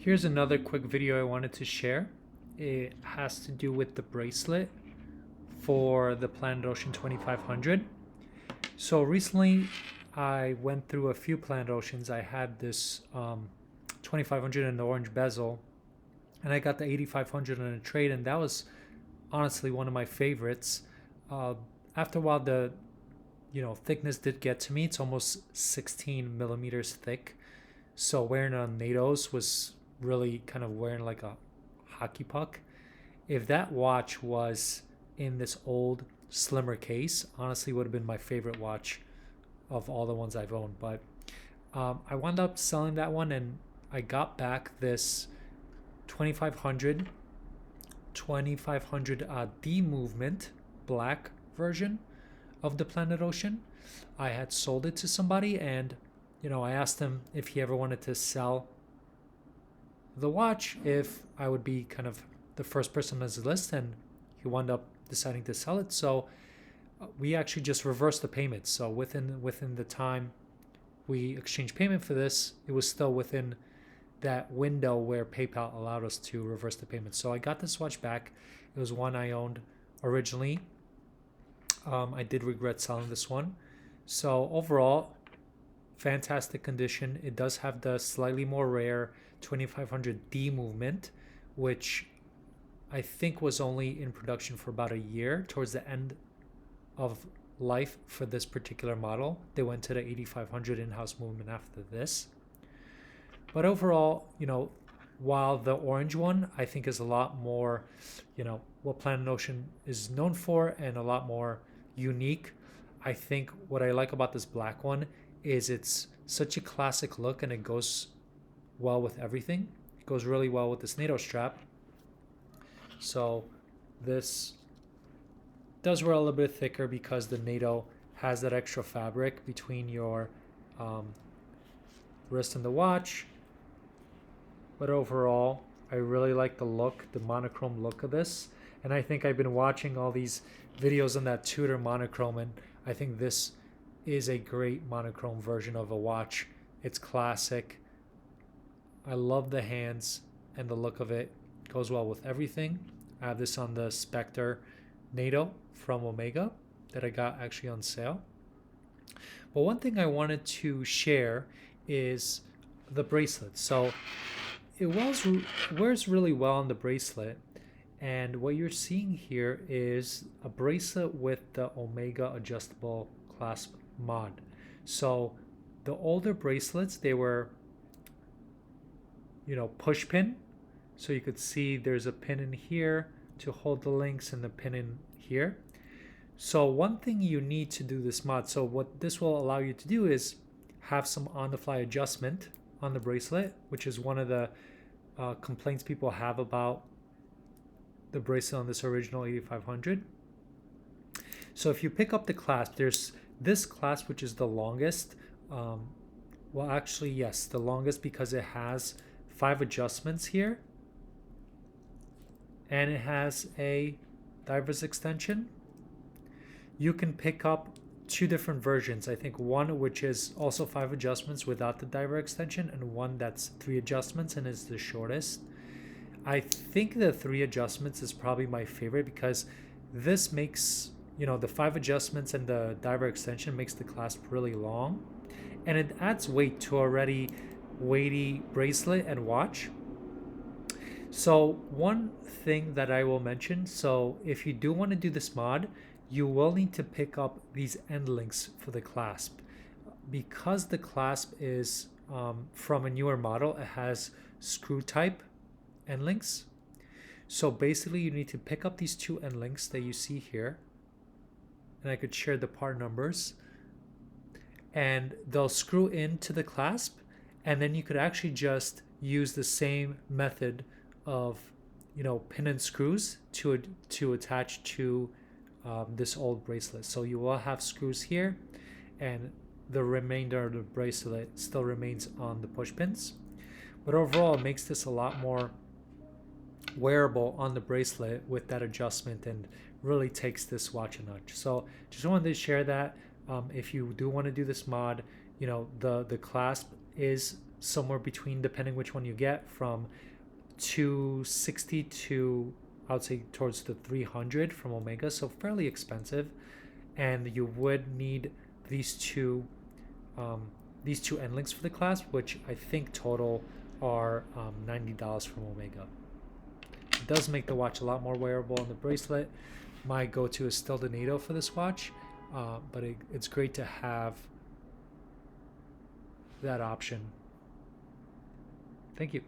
Here's another quick video I wanted to share. It has to do with the bracelet for the Planet Ocean 2500. So recently I went through a few Planet Oceans. I had this 2500 in the orange bezel, and I got the 8500 in a trade, and that was honestly one of my favorites. Uh, After a while, the thickness did get to me. It's almost 16 millimeters thick. So wearing it on NATO's was really kind of wearing like a hockey puck. If that watch was in this old, slimmer case, honestly would have been my favorite watch of all the ones I've owned. But I wound up selling that one, and I got back this 2500 D movement black version of the Planet Ocean. I had sold it to somebody, and I asked him if he ever wanted to sell the watch, if I would be kind of the first person on his list, and he wound up deciding to sell it. So we actually just reversed the payment. So within the time we exchanged payment for this, it was still within that window where PayPal allowed us to reverse the payment. So I got this watch back. It was one I owned originally. I did regret selling this one. So overall, fantastic condition. It does have the slightly more rare 2500D movement, which I think was only in production for about a year. Towards the end of life for this particular model, they went to the 8500 in-house movement after this. But overall, while the orange one I think is a lot more, what Planet Ocean is known for and a lot more unique, I think what I like about this black one is it's such a classic look, and it goes well with everything. It goes really well with this NATO strap. So this does wear a little bit thicker because the NATO has that extra fabric between your wrist and the watch. But overall, I really like the look, the monochrome look of this. And I think I've been watching all these videos on that Tudor monochrome, and I think this is a great monochrome version of a watch. It's classic. I love the hands and the look of it. Goes well with everything. I have this on the Spectre NATO from Omega that I got actually on sale. But one thing I wanted to share is the bracelet. So it wears really well on the bracelet, and what you're seeing here is a bracelet with the Omega adjustable clasp mod. So the older bracelets, they were push pin, so you could see there's a pin in here to hold the links and the pin in here. So one thing you need to do this mod, so what this will allow you to do is have some on-the-fly adjustment on the bracelet, which is one of the complaints people have about the bracelet on this original 8500. So if you pick up the clasp, there's this clasp, which is the longest. Well, actually, yes, the longest, because it has 5 adjustments here, and it has a diver's extension. You can pick up 2 different versions. I think one which is also 5 adjustments without the diver extension, and one that's 3 adjustments and is the shortest. I think the 3 adjustments is probably my favorite, because this makes, the 5 adjustments and the diver extension makes the clasp really long, and it adds weight to already weighty bracelet and watch. So one thing that I will mention, so if you do want to do this mod, you will need to pick up these end links for the clasp. Because the clasp is from a newer model, it has screw type end links. So basically you need to pick up these 2 end links that you see here, and I could share the part numbers, and they'll screw into the clasp, and then you could actually just use the same method of pin and screws to attach to this old bracelet. So you will have screws here, and the remainder of the bracelet still remains on the push pins. But overall, it makes this a lot more wearable on the bracelet with that adjustment, and really takes this watch a notch. So just wanted to share that. If you do want to do this mod, the clasp is somewhere between, depending which one you get, from 260 to, I would say, towards the 300 from Omega, so fairly expensive. And you would need these two end links for the clasp, which I think total are $90 from Omega. It does make the watch a lot more wearable on the bracelet. My go-to is still the NATO for this watch, but it's great to have that option. Thank you.